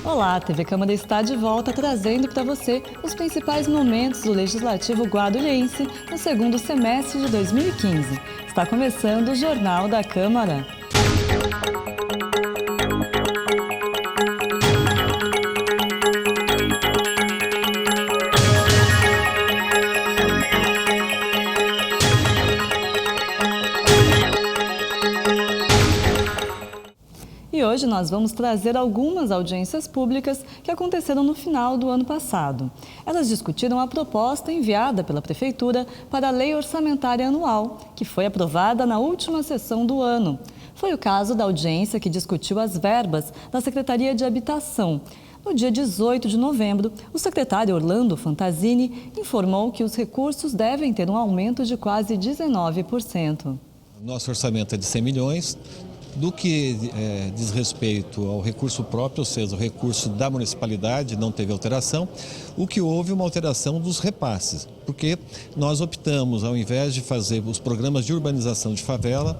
Olá, a TV Câmara está de volta trazendo para você os principais momentos do Legislativo Guarulhense no segundo semestre de 2015. Está começando o Jornal da Câmara. E hoje nós vamos trazer algumas audiências públicas que aconteceram no final do ano passado. Elas discutiram a proposta enviada pela Prefeitura para a Lei Orçamentária Anual, que foi aprovada na última sessão do ano. Foi o caso da audiência que discutiu as verbas da Secretaria de Habitação. No dia 18 de novembro, o secretário Orlando Fantazini informou que os recursos devem ter um aumento de quase 19%. Nosso orçamento é de 100 milhões. Do que diz respeito ao recurso próprio, ou seja, o recurso da municipalidade, não teve alteração. O que houve uma alteração dos repasses, porque nós optamos, ao invés de fazer os programas de urbanização de favela,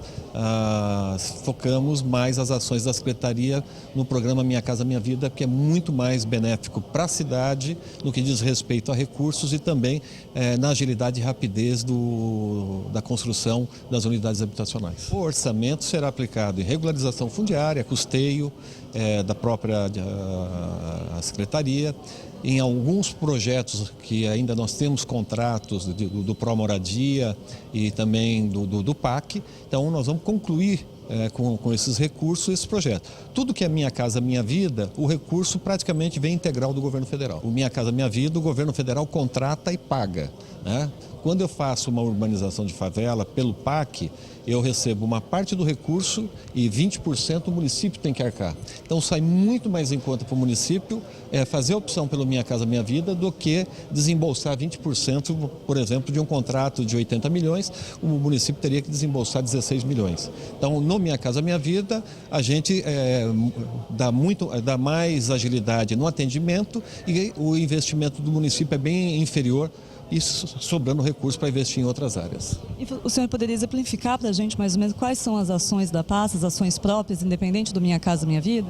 focamos mais as ações da Secretaria no programa Minha Casa Minha Vida, que é muito mais benéfico para a cidade no que diz respeito a recursos e também na agilidade e rapidez da construção das unidades habitacionais. O orçamento será aplicado em regularização fundiária, custeio da própria Secretaria, em alguns projetos que ainda nós temos contratos do Pró-Moradia e também do PAC, então nós vamos concluir com esses recursos, esse projeto. Tudo que é Minha Casa Minha Vida, o recurso praticamente vem integral do governo federal. O Minha Casa Minha Vida, o governo federal contrata e paga, né? Quando eu faço uma urbanização de favela pelo PAC, eu recebo uma parte do recurso e 20% o município tem que arcar. Então sai muito mais em conta para o município fazer a opção pelo Minha Casa Minha Vida do que desembolsar 20%, por exemplo, de um contrato de 80 milhões, o município teria que desembolsar 16 milhões. Então, no Minha Casa Minha Vida, a gente dá mais agilidade no atendimento e o investimento do município é bem inferior, e sobrando recursos para investir em outras áreas. E o senhor poderia exemplificar para a gente mais ou menos quais são as ações da pasta, as ações próprias, independente do Minha Casa Minha Vida?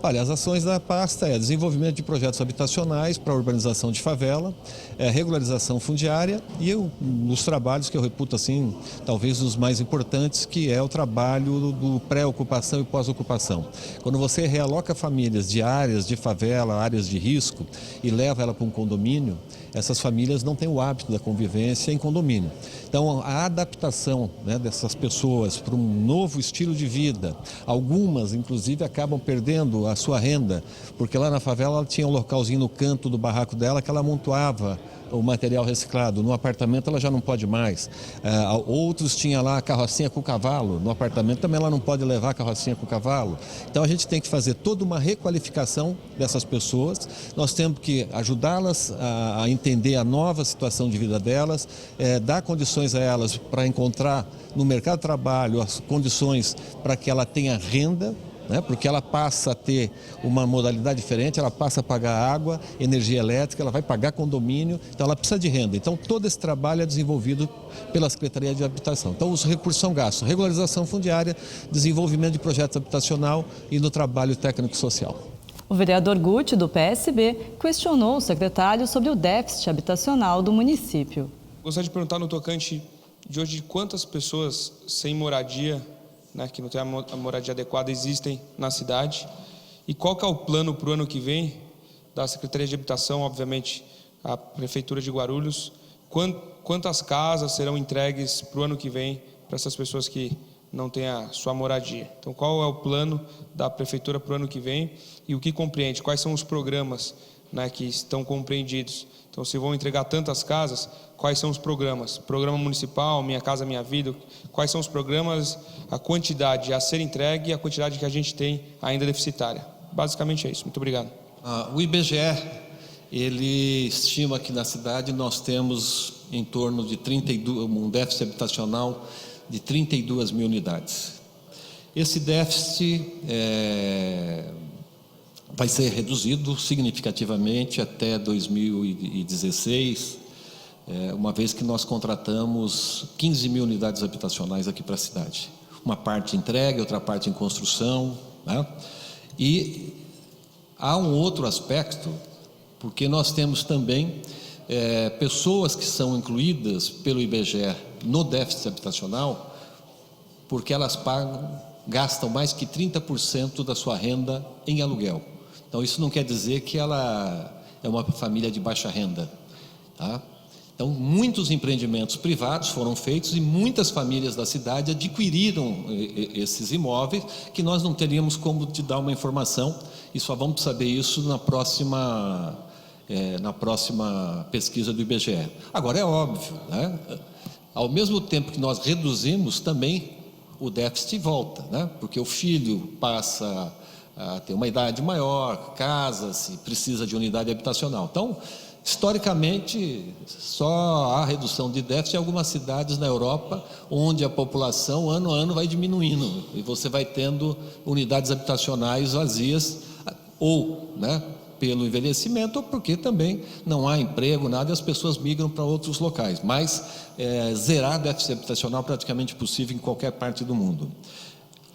Olha, as ações da pasta desenvolvimento de projetos habitacionais para a urbanização de favela, regularização fundiária e os trabalhos que eu reputo assim, talvez os mais importantes, que é o trabalho do pré-ocupação e pós-ocupação. Quando você realoca famílias de áreas de favela, áreas de risco e leva ela para um condomínio, essas famílias não têm o hábito da convivência em condomínio. Então, a adaptação dessas pessoas para um novo estilo de vida, algumas, inclusive, acabam perdendo a sua renda, porque lá na favela ela tinha um localzinho no canto do barraco dela que ela amontoava o material reciclado. No apartamento ela já não pode mais. Outros tinham lá a carrocinha com cavalo. No apartamento também ela não pode levar a carrocinha com cavalo. Então a gente tem que fazer toda uma requalificação dessas pessoas. Nós temos que ajudá-las a entender a nova situação de vida delas, dar condições a elas para encontrar no mercado de trabalho as condições para que ela tenha renda, porque ela passa a ter uma modalidade diferente, ela passa a pagar água, energia elétrica, ela vai pagar condomínio, então ela precisa de renda. Então todo esse trabalho é desenvolvido pela Secretaria de Habitação. Então os recursos são gastos, regularização fundiária, desenvolvimento de projetos habitacional e no trabalho técnico-social. O vereador Guti, do PSB, questionou o secretário sobre o déficit habitacional do município. Gostaria de perguntar no tocante de hoje de quantas pessoas sem moradia, que não tem a moradia adequada, existem na cidade. E qual que é o plano para o ano que vem da Secretaria de Habitação, obviamente a Prefeitura de Guarulhos, quantas casas serão entregues para o ano que vem para essas pessoas que não têm a sua moradia. Então, qual é o plano da Prefeitura para o ano que vem e o que compreende, quais são os programas que estão compreendidos. Então, se vão entregar tantas casas, quais são os programas? Programa municipal, Minha Casa Minha Vida, quais são os programas, a quantidade a ser entregue e a quantidade que a gente tem ainda deficitária. Basicamente é isso. Muito obrigado. O IBGE, ele estima que na cidade nós temos em torno de um déficit habitacional de 32 mil unidades. Esse déficit vai ser reduzido significativamente até 2016, uma vez que nós contratamos 15 mil unidades habitacionais aqui para a cidade. Uma parte entregue, outra parte em construção, E Há um outro aspecto, porque nós temos também pessoas que são incluídas pelo IBGE no déficit habitacional, porque elas gastam mais que 30% da sua renda em aluguel. Então, isso não quer dizer que ela é uma família de baixa renda, tá? Então, muitos empreendimentos privados foram feitos e muitas famílias da cidade adquiriram esses imóveis, que nós não teríamos como te dar uma informação, e só vamos saber isso na próxima pesquisa do IBGE. Agora, é óbvio, né? Ao mesmo tempo que nós reduzimos, também o déficit volta, né? Porque o filho passa a ter uma idade maior, casa-se, precisa de unidade habitacional. Então, historicamente, só há redução de déficit em algumas cidades na Europa, onde a população, ano a ano, vai diminuindo, e você vai tendo unidades habitacionais vazias, ou, né, pelo envelhecimento, ou porque também não há emprego, nada, e as pessoas migram para outros locais. Mas zerar déficit habitacional é praticamente possível em qualquer parte do mundo.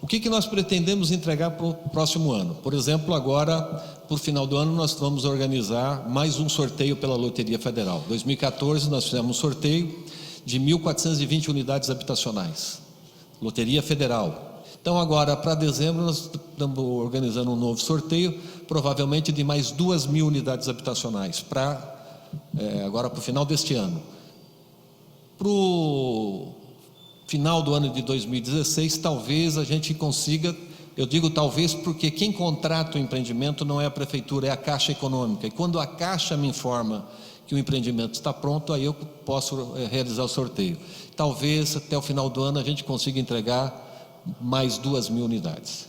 O que nós pretendemos entregar para o próximo ano? Por exemplo, agora, por final do ano, nós vamos organizar mais um sorteio pela Loteria Federal. Em 2014, nós fizemos um sorteio de 1.420 unidades habitacionais. Loteria Federal. Então, agora, para dezembro, nós estamos organizando um novo sorteio, provavelmente de mais 2.000 unidades habitacionais, agora para o final deste ano. Para o final do ano de 2016, talvez a gente consiga, eu digo talvez porque quem contrata o empreendimento não é a prefeitura, é a Caixa Econômica. E quando a Caixa me informa que o empreendimento está pronto, aí eu posso realizar o sorteio. Talvez até o final do ano a gente consiga entregar mais 2.000 unidades.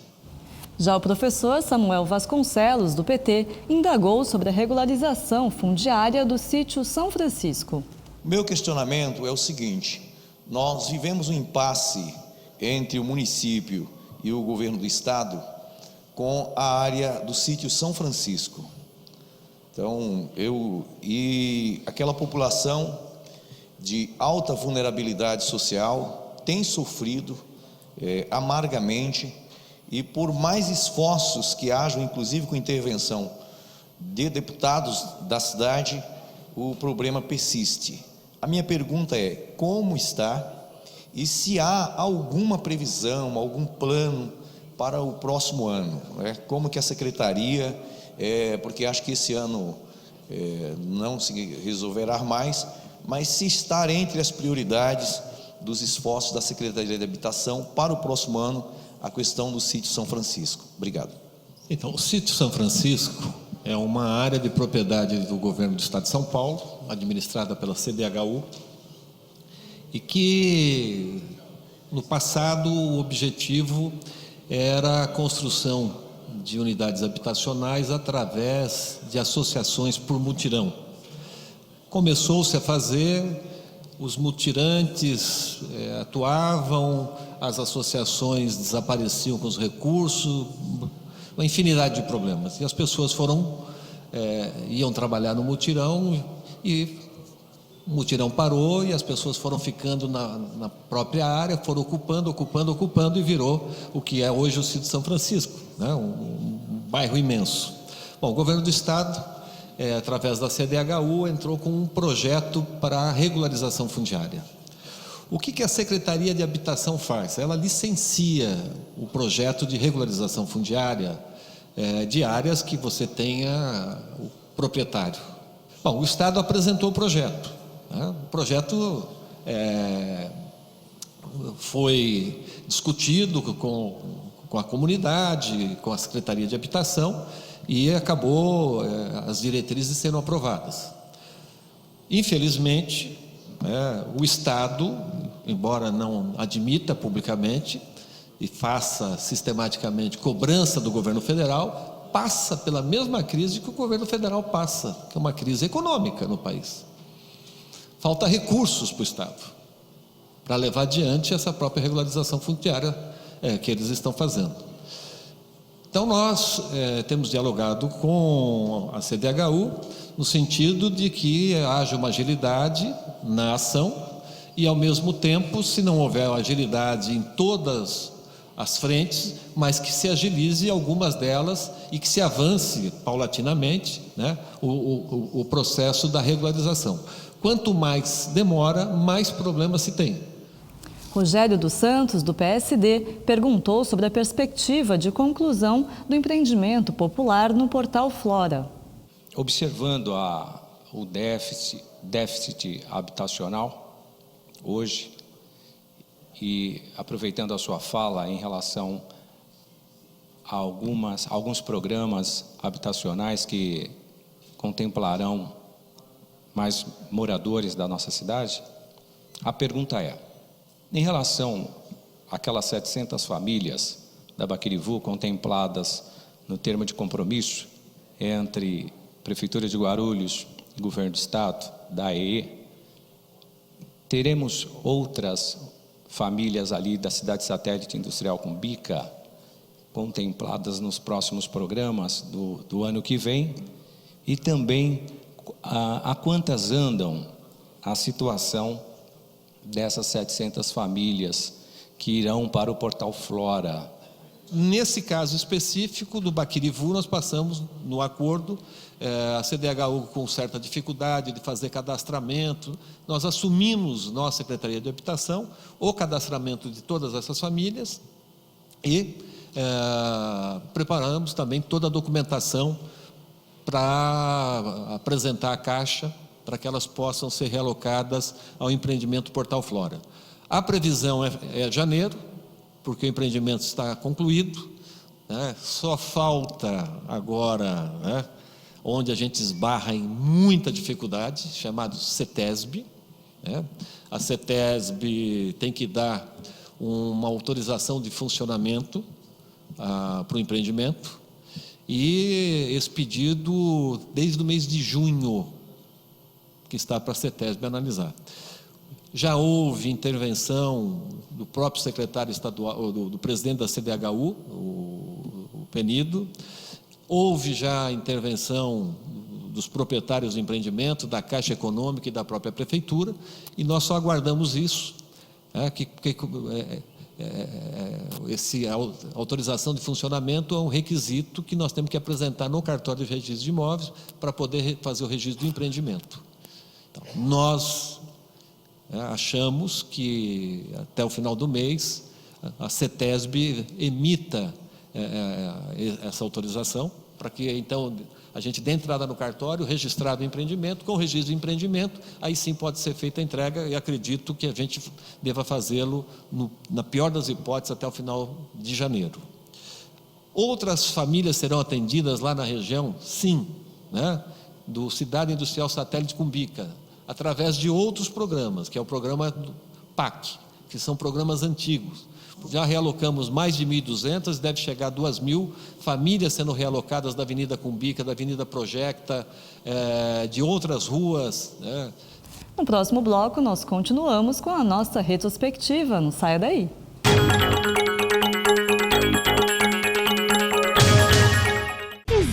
Já o professor Samuel Vasconcelos, do PT, indagou sobre a regularização fundiária do sítio São Francisco. Meu questionamento é o seguinte: nós vivemos um impasse entre o município e o governo do estado com a área do sítio São Francisco. Então, aquela população de alta vulnerabilidade social tem sofrido amargamente, e por mais esforços que hajam, inclusive com intervenção de deputados da cidade, o problema persiste. A minha pergunta é: como está e se há alguma previsão, algum plano para o próximo ano? Como que a secretaria, porque acho que esse ano não se resolverá mais, mas se estar entre as prioridades dos esforços da Secretaria de Habitação para o próximo ano a questão do sítio São Francisco. Obrigado. Então, o sítio São Francisco é uma área de propriedade do governo do estado de São Paulo, administrada pela CDHU, e que no passado o objetivo era a construção de unidades habitacionais através de associações por mutirão. Começou-se a fazer, os mutirantes atuavam, as associações desapareciam com os recursos, uma infinidade de problemas. E as pessoas iam trabalhar no mutirão e o mutirão parou e as pessoas foram ficando na própria área, foram ocupando e virou o que é hoje o sítio São Francisco, né? Um bairro imenso. Bom, o governo do estado, através da CDHU, entrou com um projeto para a regularização fundiária. O que a Secretaria de Habitação faz? Ela licencia o projeto de regularização fundiária de áreas que você tenha o proprietário. Bom, o estado apresentou o projeto, né? O projeto foi discutido com a comunidade, com a Secretaria de Habitação, e acabou as diretrizes sendo aprovadas. Infelizmente, o estado, embora não admita publicamente e faça sistematicamente cobrança do governo federal, passa pela mesma crise que o governo federal passa, que é uma crise econômica no país. Falta recursos para o estado para levar adiante essa própria regularização fundiária que eles estão fazendo. Então, nós temos dialogado com a CDHU no sentido de que haja uma agilidade na ação e, ao mesmo tempo, se não houver agilidade em todas as frentes, mas que se agilize algumas delas e que se avance paulatinamente, né, o processo da regularização. Quanto mais demora, mais problemas se tem. Rogério dos Santos, do PSD, perguntou sobre a perspectiva de conclusão do empreendimento popular no Portal Flora. Observando o déficit habitacional hoje e aproveitando a sua fala em relação a alguns programas habitacionais que contemplarão mais moradores da nossa cidade, a pergunta é, em relação àquelas 700 famílias da Baquirivu contempladas no termo de compromisso entre Prefeitura de Guarulhos e Governo do Estado, da AEE, teremos outras famílias ali da cidade satélite industrial Cumbica contempladas nos próximos programas do ano que vem, e também a quantas andam a situação dessas 700 famílias que irão para o Portal Flora. Nesse caso específico do Baquirivu, nós passamos no acordo, a CDHU com certa dificuldade de fazer cadastramento, nós assumimos, nossa Secretaria de Habitação, o cadastramento de todas essas famílias e preparamos também toda a documentação para apresentar à Caixa, para que elas possam ser realocadas ao empreendimento Portal Flora. A previsão é janeiro, porque o empreendimento está concluído, né? Só falta agora, né, onde a gente esbarra em muita dificuldade, chamado CETESB, né? A CETESB tem que dar uma autorização de funcionamento para o empreendimento, e esse pedido desde o mês de junho que está para a CETESB analisar. Já houve intervenção do próprio secretário estadual, do presidente da CDHU, o Penido, houve já intervenção dos proprietários do empreendimento, da Caixa Econômica e da própria Prefeitura, e nós só aguardamos isso, a autorização de funcionamento é um requisito que nós temos que apresentar no cartório de registro de imóveis para poder fazer o registro do empreendimento. Então, nós achamos que até o final do mês a CETESB emita essa autorização para que então a gente dê entrada no cartório, registrado o empreendimento, com o registro do empreendimento, aí sim pode ser feita a entrega, e acredito que a gente deva fazê-lo, na pior das hipóteses, até o final de janeiro. Outras famílias serão atendidas lá na região? Sim, né? Do Cidade Industrial Satélite Cumbica, através de outros programas, que é o programa PAC, que são programas antigos. Já realocamos mais de 1.200, deve chegar a 2.000 famílias sendo realocadas da Avenida Cumbica, da Avenida Projecta, de outras ruas, né? No próximo bloco, nós continuamos com a nossa retrospectiva. Não saia daí.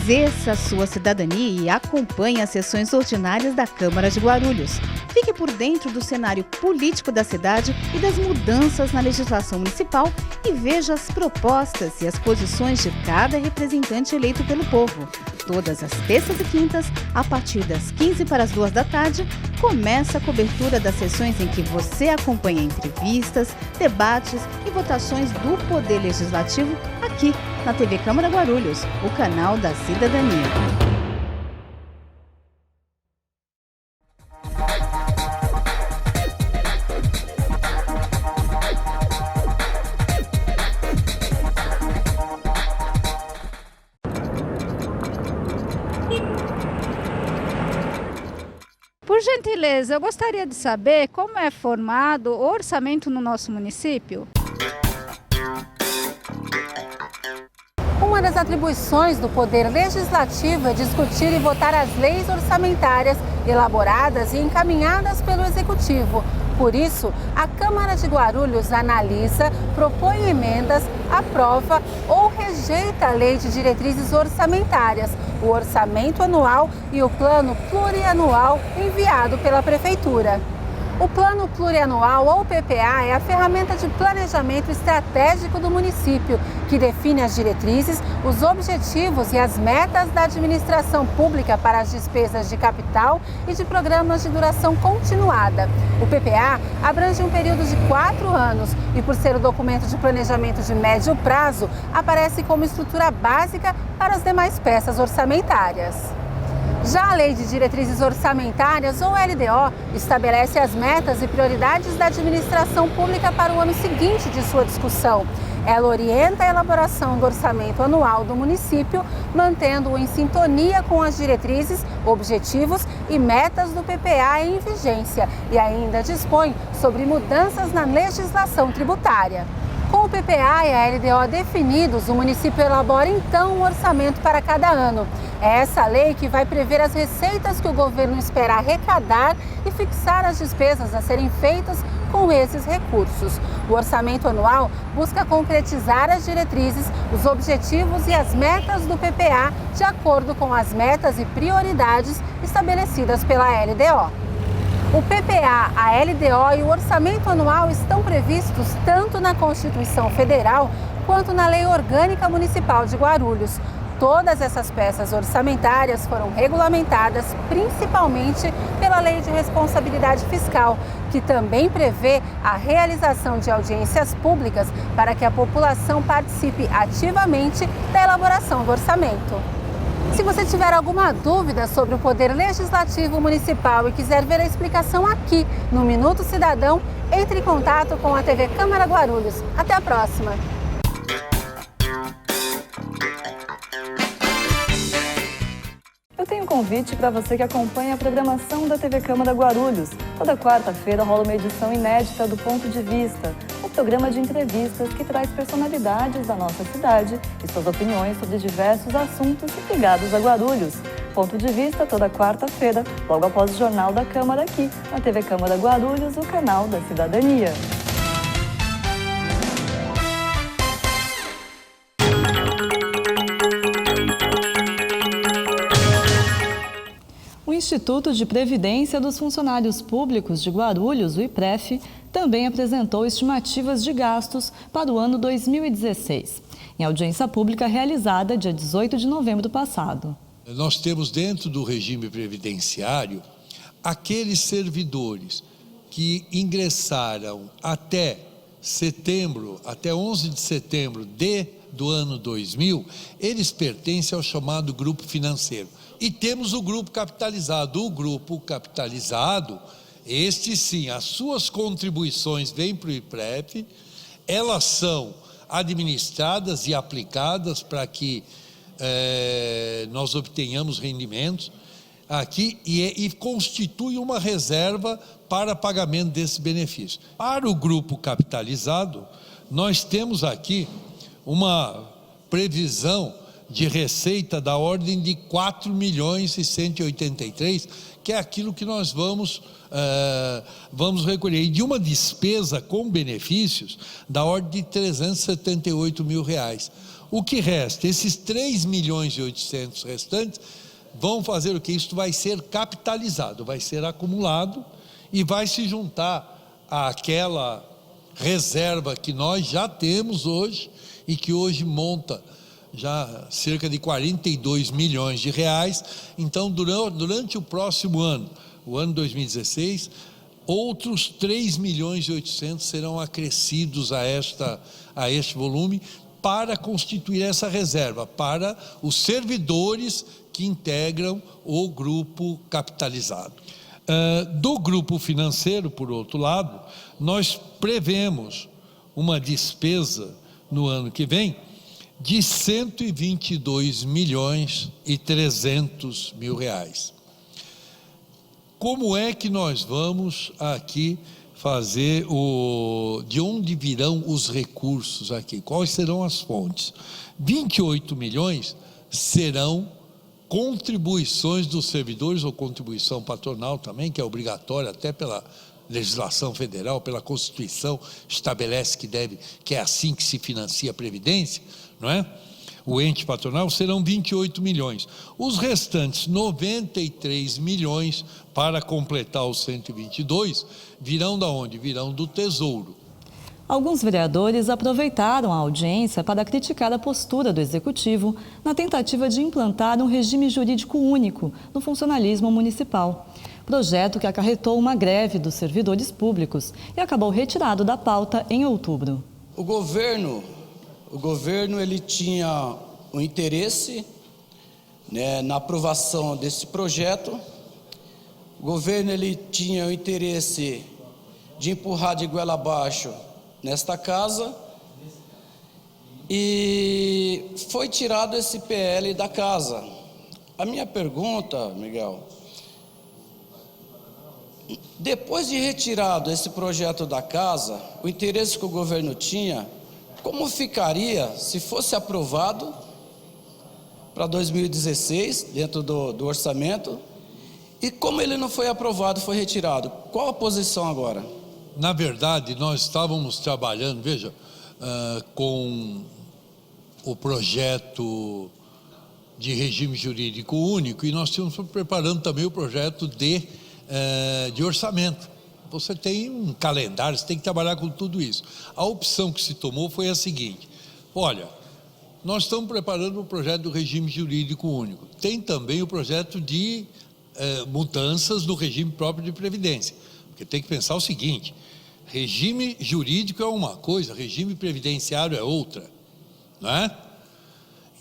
Exerça a sua cidadania e acompanhe as sessões ordinárias da Câmara de Guarulhos. Fique por dentro do cenário político da cidade e das mudanças na legislação municipal e veja as propostas e as posições de cada representante eleito pelo povo. Todas as terças e quintas, a partir das 15 para as 2 da tarde, começa a cobertura das sessões em que você acompanha entrevistas, debates e votações do Poder Legislativo aqui na TV Câmara Guarulhos, o canal da cidadania. Por gentileza, eu gostaria de saber como é formado o orçamento no nosso município. Uma das atribuições do Poder Legislativo é discutir e votar as leis orçamentárias elaboradas e encaminhadas pelo Executivo. Por isso, a Câmara de Guarulhos analisa, propõe emendas, aprova ou rejeita a Lei de Diretrizes Orçamentárias, o Orçamento Anual e o Plano Plurianual enviado pela Prefeitura. O Plano Plurianual, ou PPA, é a ferramenta de planejamento estratégico do município, que define as diretrizes, os objetivos e as metas da administração pública para as despesas de capital e de programas de duração continuada. O PPA abrange um período de 4 anos e, por ser o documento de planejamento de médio prazo, aparece como estrutura básica para as demais peças orçamentárias. Já a Lei de Diretrizes Orçamentárias, ou LDO, estabelece as metas e prioridades da administração pública para o ano seguinte de sua discussão. Ela orienta a elaboração do orçamento anual do município, mantendo-o em sintonia com as diretrizes, objetivos e metas do PPA em vigência e ainda dispõe sobre mudanças na legislação tributária. Com o PPA e a LDO definidos, o município elabora então um orçamento para cada ano. É essa lei que vai prever as receitas que o governo espera arrecadar e fixar as despesas a serem feitas com esses recursos. O orçamento anual busca concretizar as diretrizes, os objetivos e as metas do PPA de acordo com as metas e prioridades estabelecidas pela LDO. O PPA, a LDO e o orçamento anual estão previstos tanto na Constituição Federal quanto na Lei Orgânica Municipal de Guarulhos. Todas essas peças orçamentárias foram regulamentadas principalmente pela Lei de Responsabilidade Fiscal, que também prevê a realização de audiências públicas para que a população participe ativamente da elaboração do orçamento. Se você tiver alguma dúvida sobre o Poder Legislativo Municipal e quiser ver a explicação aqui no Minuto Cidadão, entre em contato com a TV Câmara Guarulhos. Até a próxima! Eu tenho um convite para você que acompanha a programação da TV Câmara Guarulhos. Toda quarta-feira rola uma edição inédita do Ponto de Vista, um programa de entrevistas que traz personalidades da nossa cidade e suas opiniões sobre diversos assuntos ligados a Guarulhos. Ponto de Vista toda quarta-feira, logo após o Jornal da Câmara aqui, na TV Câmara Guarulhos, o canal da cidadania. O Instituto de Previdência dos Funcionários Públicos de Guarulhos, o IPREF, também apresentou estimativas de gastos para o ano 2016, em audiência pública realizada dia 18 de novembro passado. Nós temos dentro do regime previdenciário aqueles servidores que ingressaram até setembro, até 11 de setembro do ano 2000, eles pertencem ao chamado grupo financeiro. E temos o grupo capitalizado. O grupo capitalizado, este sim, as suas contribuições vêm para o IPREF, elas são administradas e aplicadas para que nós obtenhamos rendimentos aqui e constitui uma reserva para pagamento desse benefício. Para o grupo capitalizado, nós temos aqui uma previsão de receita da ordem de 4.183.000, que é aquilo que nós vamos recolher, e de uma despesa com benefícios da ordem de 378 mil reais. O que resta? Esses 3.800.000 restantes vão fazer o que? Isso vai ser capitalizado, vai ser acumulado e vai se juntar àquela reserva que nós já temos hoje e que hoje monta já cerca de 42 milhões de reais. Então, durante o próximo ano, o ano 2016, outros 3.800.000 serão acrescidos a este volume para constituir essa reserva, para os servidores que integram o grupo capitalizado. Do grupo financeiro, por outro lado, nós prevemos uma despesa no ano que vem de 122.300.000 reais. Como é que nós vamos aqui fazer de onde virão os recursos aqui? Quais serão as fontes? 28 milhões serão contribuições dos servidores, ou contribuição patronal também, que é obrigatória até pela legislação federal, pela Constituição, estabelece que é assim que se financia a Previdência, não é? o ente patronal, serão 28 milhões. Os restantes 93 milhões para completar os 122 virão da onde? Virão do Tesouro. Alguns vereadores aproveitaram a audiência para criticar a postura do Executivo na tentativa de implantar um regime jurídico único no funcionalismo municipal. Projeto que acarretou uma greve dos servidores públicos e acabou retirado da pauta em outubro. O governo ele tinha um interesse, né, na aprovação desse projeto. O governo ele tinha o interesse de empurrar de goela abaixo nesta casa e foi tirado esse PL da casa. A minha pergunta, Miguel, depois de retirado esse projeto da casa, o interesse que o governo tinha, como ficaria se fosse aprovado para 2016, dentro do orçamento, e como ele não foi aprovado, foi retirado? Qual a posição agora? Na verdade, nós estávamos trabalhando, veja, com o projeto de regime jurídico único e nós estamos preparando também o projeto de orçamento. Você tem um calendário, você tem que trabalhar com tudo isso. A opção que se tomou foi a seguinte: olha, nós estamos preparando o projeto do regime jurídico único. Tem também o projeto de mudanças do regime próprio de previdência. Porque tem que pensar o seguinte: regime jurídico é uma coisa, regime previdenciário é outra, não é?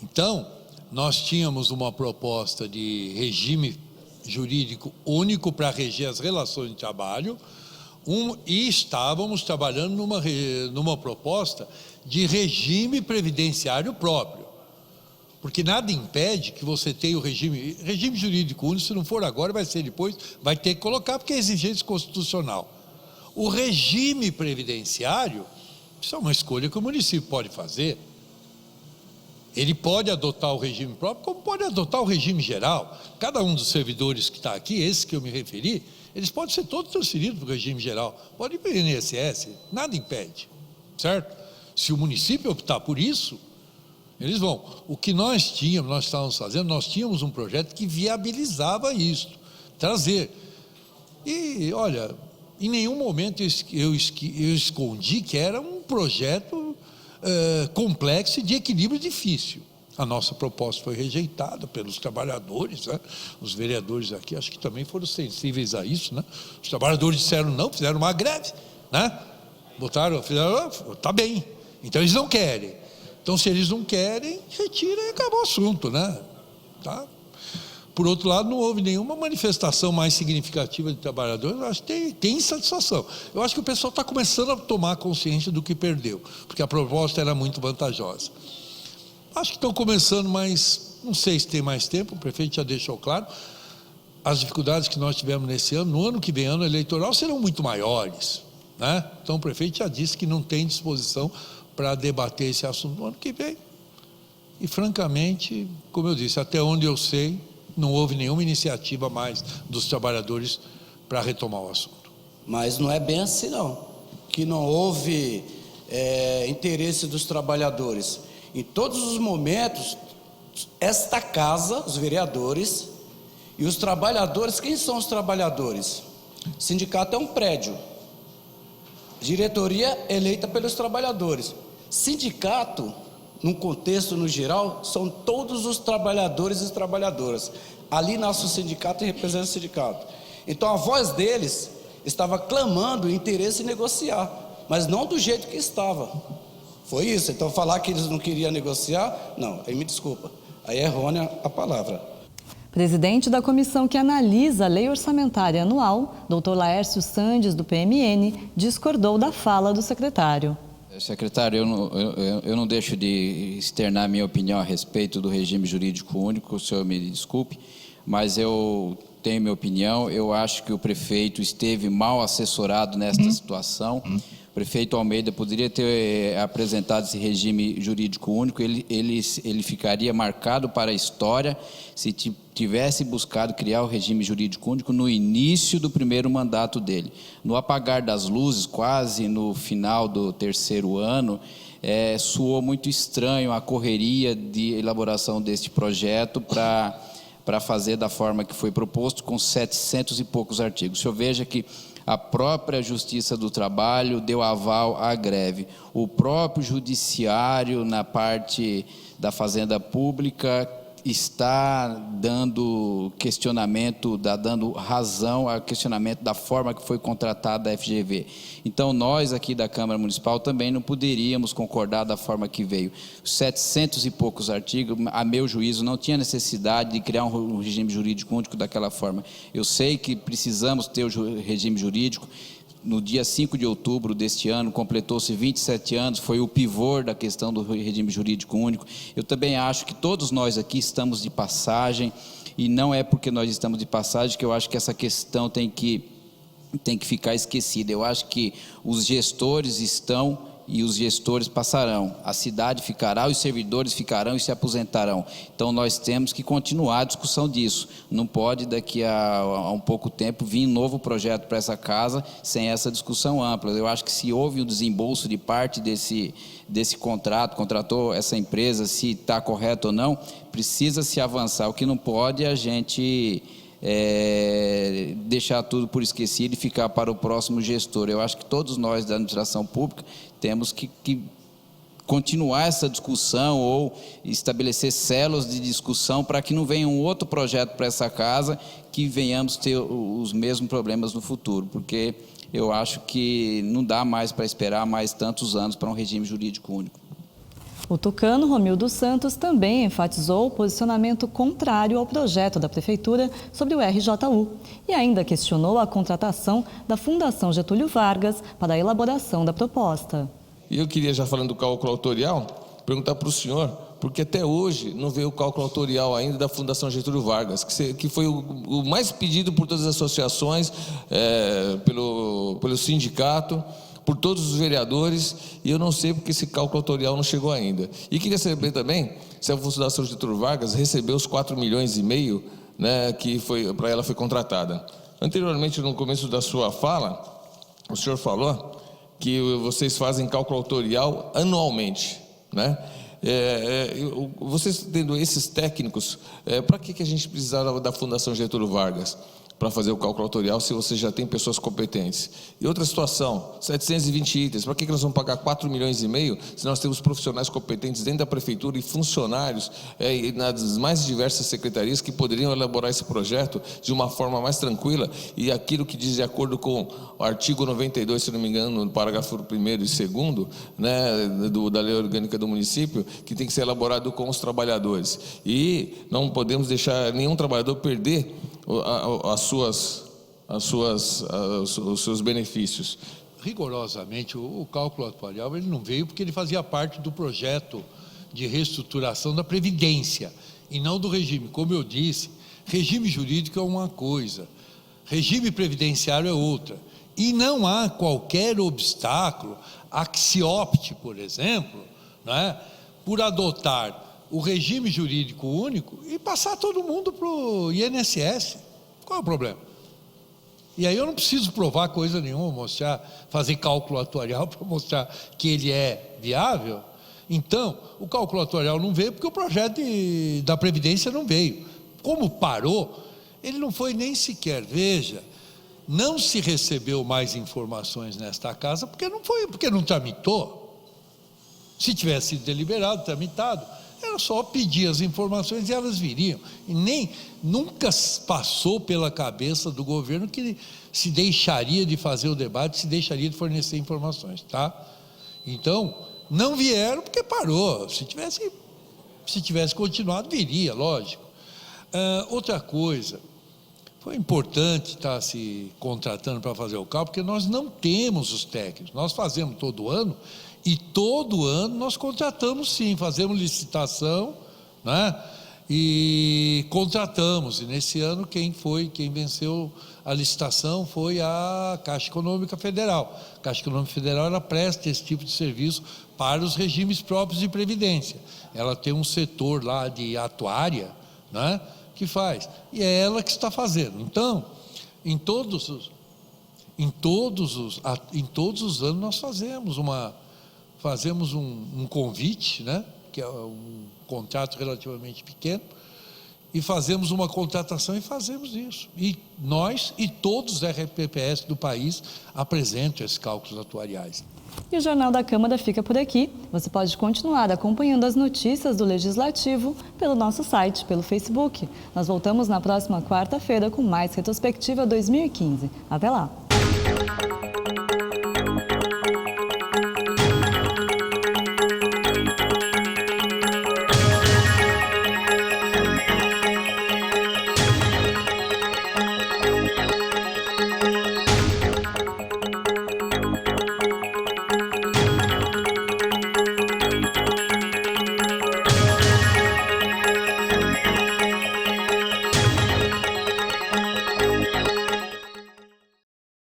Então, nós tínhamos uma proposta de regime jurídico único para reger as relações de trabalho, e estávamos trabalhando numa proposta de regime previdenciário próprio. Porque nada impede que você tenha o regime jurídico único, se não for agora, vai ser depois, vai ter que colocar, porque é exigência constitucional. O regime previdenciário, isso é uma escolha que o município pode fazer. Ele pode adotar o regime próprio, como pode adotar o regime geral. Cada um dos servidores que está aqui, esse que eu me referi, eles podem ser todos transferidos para o regime geral. Pode ir para o INSS, nada impede, certo? Se o município optar por isso, eles vão. O que nós estávamos fazendo, nós tínhamos um projeto que viabilizava isso, trazer. E, olha, em nenhum momento eu escondi que era um projeto complexo e de equilíbrio difícil. A nossa proposta foi rejeitada pelos trabalhadores, né? Os vereadores aqui, acho que também foram sensíveis a isso, né? Os trabalhadores disseram não, fizeram uma greve, né? Fizeram, tá bem, então eles não querem. Então, se eles não querem, retira e acabou o assunto, né? Tá? Por outro lado, não houve nenhuma manifestação mais significativa de trabalhadores. Eu acho que tem insatisfação. Eu acho que o pessoal está começando a tomar consciência do que perdeu, porque a proposta era muito vantajosa. Acho que estão começando, mas não sei se tem mais tempo, o prefeito já deixou claro. As dificuldades que nós tivemos nesse ano, no ano que vem, ano eleitoral, serão muito maiores, né? Então, o prefeito já disse que não tem disposição para debater esse assunto no ano que vem. E, francamente, como eu disse, até onde eu sei, não houve nenhuma iniciativa mais dos trabalhadores para retomar o assunto. Mas não é bem assim, não. Que não houve interesse dos trabalhadores. Em todos os momentos, esta casa, os vereadores e os trabalhadores, quem são os trabalhadores? O sindicato é um prédio. Diretoria eleita pelos trabalhadores. Sindicato, num contexto no geral, são todos os trabalhadores e trabalhadoras. Ali nasce o sindicato e representa o sindicato. Então a voz deles estava clamando o interesse em negociar, mas não do jeito que estava. Foi isso. Então falar que eles não queriam negociar, não, aí me desculpa, aí é errônea a palavra. Presidente da comissão que analisa a lei orçamentária anual, Dr. Laércio Sandes, do PMN, discordou da fala do secretário. Secretário, eu não deixo de externar minha opinião a respeito do regime jurídico único, o senhor me desculpe, mas eu tenho minha opinião. Eu acho que o prefeito esteve mal assessorado nesta situação, O prefeito Almeida poderia ter apresentado esse regime jurídico único, ele ficaria marcado para a história se tivesse buscado criar o regime jurídico único no início do primeiro mandato dele. No apagar das luzes, quase no final do terceiro ano, soou muito estranho a correria de elaboração deste projeto para fazer da forma que foi proposto, com 700 e poucos artigos. O senhor veja que a própria Justiça do Trabalho deu aval à greve. O próprio Judiciário, na parte da Fazenda Pública, está dando questionamento, dando razão ao questionamento da forma que foi contratada a FGV. Então, nós aqui da Câmara Municipal também não poderíamos concordar da forma que veio. 700 e poucos artigos, a meu juízo, não tinha necessidade de criar um regime jurídico único daquela forma. Eu sei que precisamos ter o regime jurídico. No dia 5 de outubro deste ano, completou-se 27 anos, foi o pivô da questão do regime jurídico único. Eu também acho que todos nós aqui estamos de passagem, e não é porque nós estamos de passagem que eu acho que essa questão tem que ficar esquecida. Eu acho que os gestores estão e os gestores passarão, a cidade ficará, os servidores ficarão e se aposentarão. Então nós temos que continuar a discussão disso. Não pode daqui a um pouco tempo vir um novo projeto para essa casa sem essa discussão ampla. Eu acho que se houve um desembolso de parte desse contratou essa empresa, se está correto ou não, precisa se avançar. O que não pode é a gente deixar tudo por esquecido e ficar para o próximo gestor. Eu acho que todos nós da administração pública temos que continuar essa discussão ou estabelecer células de discussão para que não venha um outro projeto para essa casa que venhamos ter os mesmos problemas no futuro, porque eu acho que não dá mais para esperar mais tantos anos para um regime jurídico único. O tucano Romildo Santos também enfatizou o posicionamento contrário ao projeto da Prefeitura sobre o RJU e ainda questionou a contratação da Fundação Getúlio Vargas para a elaboração da proposta. E eu queria, já falando do cálculo autorial, perguntar para o senhor, porque até hoje não veio o cálculo autorial ainda da Fundação Getúlio Vargas, que foi o mais pedido por todas as associações, pelo sindicato, por todos os vereadores, e eu não sei porque esse cálculo autorial não chegou ainda. E queria saber também se a Fundação Getúlio Vargas recebeu os 4,5 milhões, né, que para ela foi contratada. Anteriormente, no começo da sua fala, o senhor falou que vocês fazem cálculo autorial anualmente, né? Vocês tendo esses técnicos, para que a gente precisava da Fundação Getúlio Vargas para fazer o cálculo autorial se você já tem pessoas competentes? E outra situação, 720 itens, para que nós vamos pagar 4,5 milhões se nós temos profissionais competentes dentro da prefeitura e funcionários nas mais diversas secretarias que poderiam elaborar esse projeto de uma forma mais tranquila, e aquilo que diz de acordo com o artigo 92, se não me engano, no parágrafo 1º e 2º, né, da Lei Orgânica do Município, que tem que ser elaborado com os trabalhadores. E não podemos deixar nenhum trabalhador perder os seus benefícios. Rigorosamente, o cálculo atuarial ele não veio porque ele fazia parte do projeto de reestruturação da Previdência e não do regime. Como eu disse, regime jurídico é uma coisa, regime previdenciário é outra. E não há qualquer obstáculo a que se opte, por exemplo, né, por adotar o regime jurídico único e passar todo mundo para o INSS. Qual é o problema? E aí eu não preciso provar coisa nenhuma, fazer cálculo atuarial para mostrar que ele é viável. Então, o cálculo atuarial não veio porque o projeto da Previdência não veio. Como parou, ele não foi nem sequer, veja, não se recebeu mais informações nesta casa porque não tramitou. Se tivesse sido deliberado, tramitado, era só pedir as informações e elas viriam. E nunca passou pela cabeça do governo que se deixaria de fazer o debate, se deixaria de fornecer informações, tá? Então, não vieram porque parou. Se tivesse continuado, viria, lógico. Outra coisa, foi importante estar se contratando para fazer o cálculo, porque nós não temos os técnicos. Nós fazemos todo ano, e todo ano nós contratamos sim, fazemos licitação, né? e contratamos. E nesse ano quem venceu a licitação foi a Caixa Econômica Federal. A Caixa Econômica Federal, ela presta esse tipo de serviço para os regimes próprios de previdência. Ela tem um setor lá de atuária, né, que faz, e é ela que está fazendo. Então, em todos os anos nós fazemos um convite, né, que é um contrato relativamente pequeno, e fazemos uma contratação e fazemos isso. E nós e todos os RPPS do país apresentam esses cálculos atuariais. E o Jornal da Câmara fica por aqui. Você pode continuar acompanhando as notícias do Legislativo pelo nosso site, pelo Facebook. Nós voltamos na próxima quarta-feira com mais Retrospectiva 2015. Até lá!